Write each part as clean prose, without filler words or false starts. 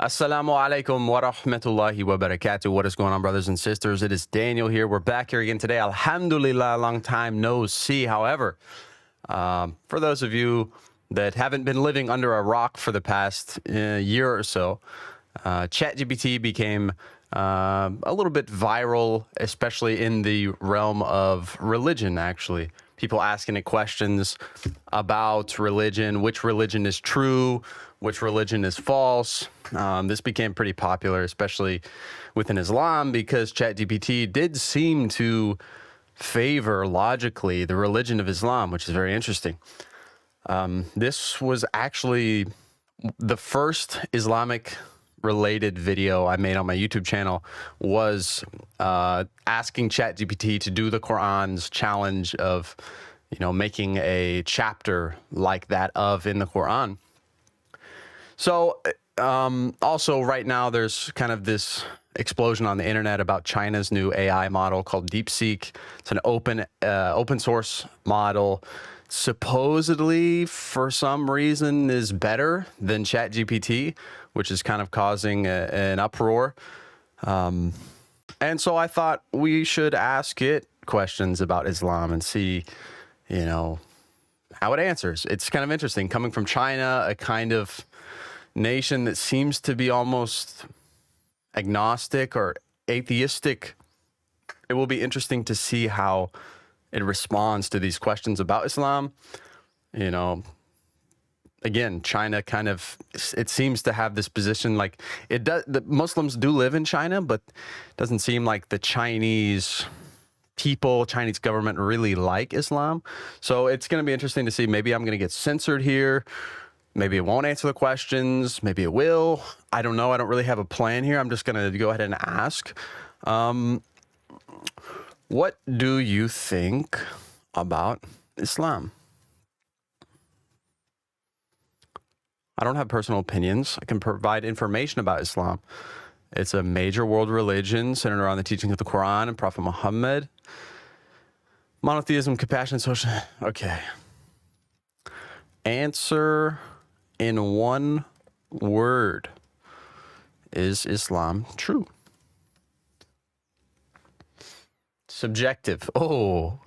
Assalamu alaikum wa rahmatullahi wa barakatuh. What is going on, brothers and sisters? It is Daniel here. We're back here again today. Alhamdulillah, long time no see. However, for those of you that haven't been living under a rock for the past year or so, ChatGPT became a little bit viral, especially in the realm of religion, actually. People asking it questions about religion, which religion is true, which religion is false. This became pretty popular, especially within Islam, because ChatGPT did seem to favor logically the religion of Islam, which is very interesting. This was actually the first Islamic related video I made on my YouTube channel was asking ChatGPT to do the Quran's challenge of, making a chapter like that of in the Quran. So also right now there's kind of this explosion on the internet about China's new AI model called DeepSeek. It's an open source model. Supposedly, for some reason, is better than ChatGPT, which is kind of causing an uproar. And so I thought we should ask it questions about Islam and see, how it answers. It's kind of interesting. Coming from China, a kind of nation that seems to be almost agnostic or atheistic, it will be interesting to see how it responds to these questions about Islam. Again, China kind of, it seems to have this position like it does. The Muslims do live in China, but it doesn't seem like the Chinese people, Chinese government really like Islam. So it's going to be interesting to see. Maybe I'm going to get censored here. Maybe it won't answer the questions. Maybe it will. I don't know. I don't really have a plan here. I'm just going to go ahead and ask. What do you think about Islam? I don't have personal opinions. I can provide information about Islam. It's a major world religion centered around the teaching of the Quran and Prophet Muhammad. Monotheism, compassion, social. Okay. Answer in one word. Is Islam true? Subjective. Oh,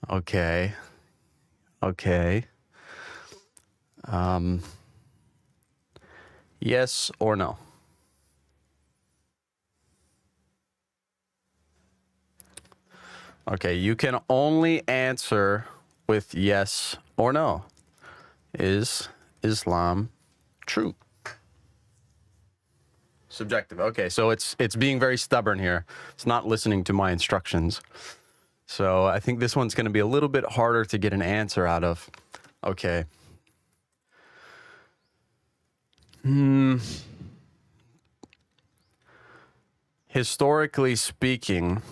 okay. Yes or no? Okay, you can only answer with yes or no. Is Islam true? Subjective. Okay, so it's being very stubborn here. It's not listening to my instructions. So I think this one's going to be a little bit harder to get an answer out of. Okay. Historically speaking,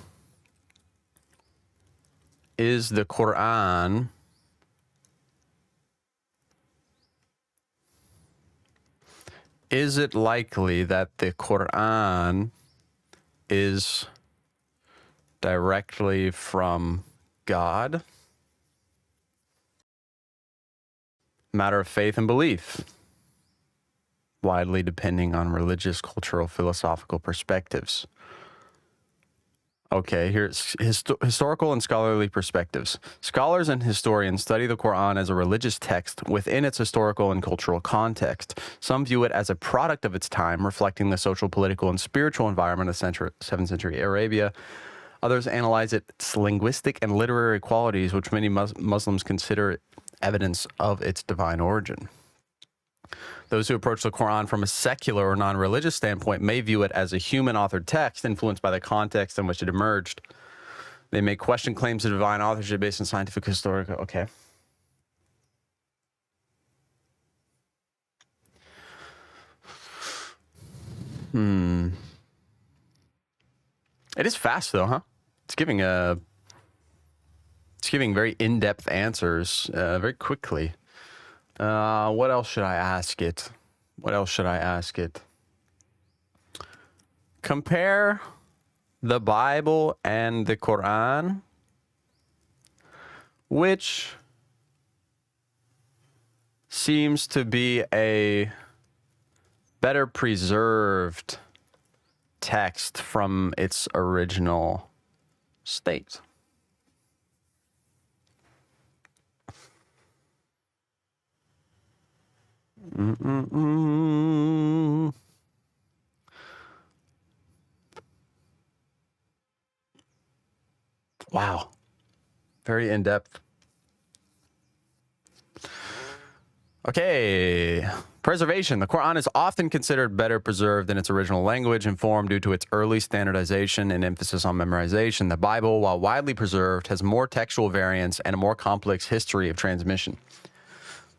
is the Quran is it likely that the Quran is directly from God? Matter of faith and belief, widely depending on religious, cultural, philosophical perspectives. Okay, here's historical and scholarly perspectives. Scholars and historians study the Quran as a religious text within its historical and cultural context. Some view it as a product of its time, reflecting the social, political, and spiritual environment of 7th century Arabia. Others analyze its linguistic and literary qualities, which many Muslims consider evidence of its divine origin. Those who approach the Quran from a secular or non-religious standpoint may view it as a human-authored text influenced by the context in which it emerged. They may question claims of divine authorship based on scientific, historical. Okay. It is fast though, huh? It's giving very in-depth answers very quickly. What else should I ask it? Compare the Bible and the Quran. Which seems to be a better preserved text from its original state. Wow. Very in-depth. Okay. Preservation. The Quran is often considered better preserved in its original language and form due to its early standardization and emphasis on memorization. The Bible, while widely preserved, has more textual variants and a more complex history of transmission.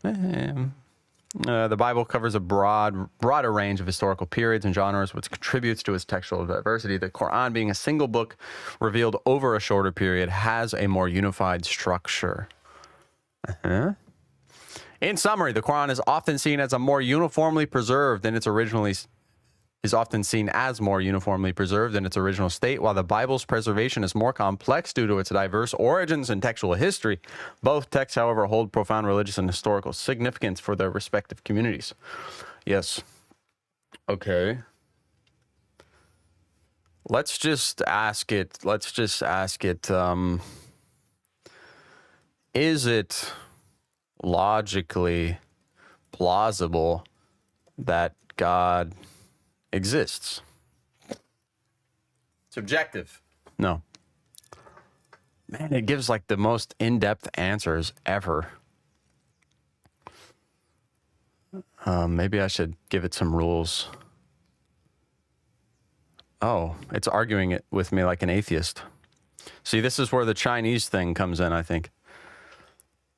The Bible covers a broader range of historical periods and genres, which contributes to its textual diversity. The Quran, being a single book revealed over a shorter period, has a more unified structure. In summary, the Quran is often seen as more uniformly preserved than its original state, while the Bible's preservation is more complex due to its diverse origins and textual history. Both texts, however, hold profound religious and historical significance for their respective communities. Yes. Okay. Let's just ask it. Is it logically plausible that God exists? Subjective. No. Man, it gives like the most in-depth answers ever. Maybe I should give it some rules. Oh, it's arguing it with me like an atheist. See, this is where the Chinese thing comes in, I think.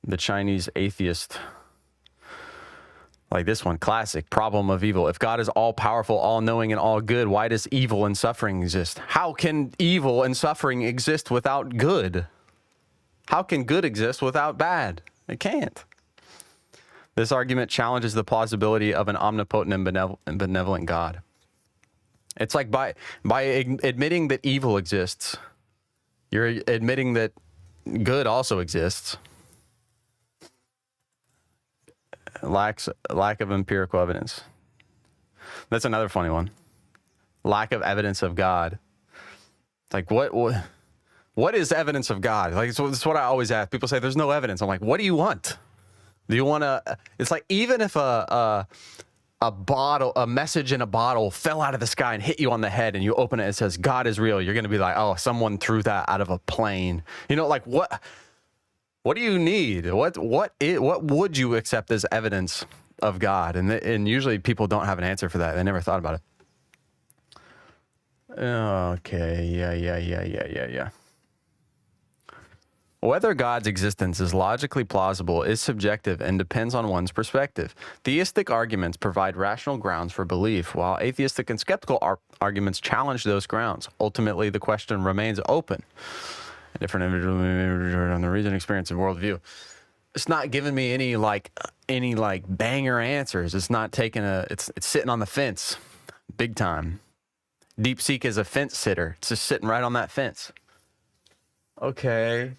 The Chinese atheist. Like this one, classic, problem of evil. If God is all-powerful, all-knowing, and all-good, why does evil and suffering exist? How can evil and suffering exist without good? How can good exist without bad? It can't. This argument challenges the plausibility of an omnipotent and benevolent God. It's like by admitting that evil exists, you're admitting that good also exists. Lack of empirical evidence. That's another funny one. Lack of evidence of God. It's like what is evidence of God? Like that's what I always ask. People say there's no evidence. I'm like, what do you want? Do you want to? It's like even if a message in a bottle fell out of the sky and hit you on the head, and you open it and it says God is real, you're gonna be like, oh, someone threw that out of a plane. You know, like what? What do you need? What would you accept as evidence of God? And usually people don't have an answer for that. They never thought about it. Okay, yeah. Whether God's existence is logically plausible is subjective and depends on one's perspective. Theistic arguments provide rational grounds for belief, while atheistic and skeptical arguments challenge those grounds. Ultimately, the question remains open. A different individual on the reason, experience, and worldview. It's not giving me any banger answers. It's not taking it's sitting on the fence, big time. DeepSeek is a fence sitter. It's just sitting right on that fence. Okay.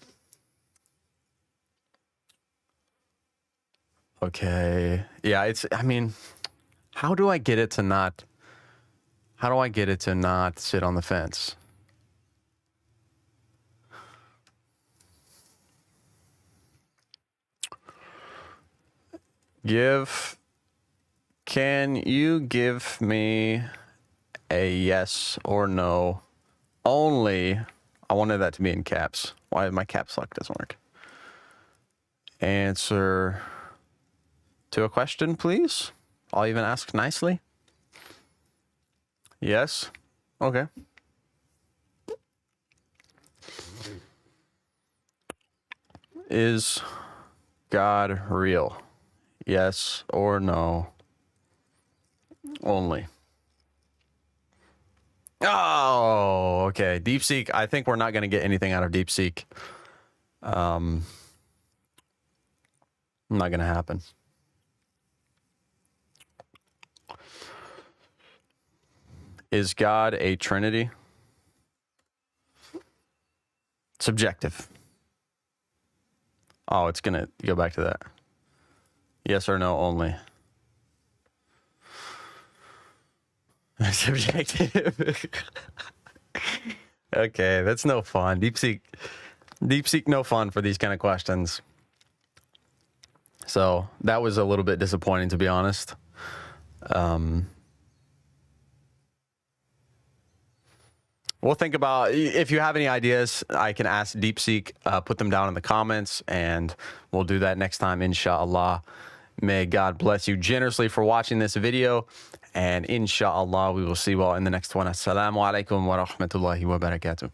Yeah, how do I get it to not sit on the fence? Can you give me a yes or no only? I wanted that to be in caps. Why my caps lock doesn't work? Answer to a question, please. I'll even ask nicely. Yes. Okay. Is God real? Yes or no only. Oh, okay. DeepSeek. I think we're not going to get anything out of DeepSeek. Not going to happen. Is God a Trinity? Subjective. Oh, it's going to go back to that. Yes or no only. subjective. Okay, that's no fun. DeepSeek, no fun for these kind of questions. So that was a little bit disappointing, to be honest. We'll think about, if you have any ideas, I can ask DeepSeek, put them down in the comments, and we'll do that next time, inshallah. May God bless you generously for watching this video, and inshallah, we will see you all in the next one. Assalamu alaikum wa rahmatullahi wa barakatuh.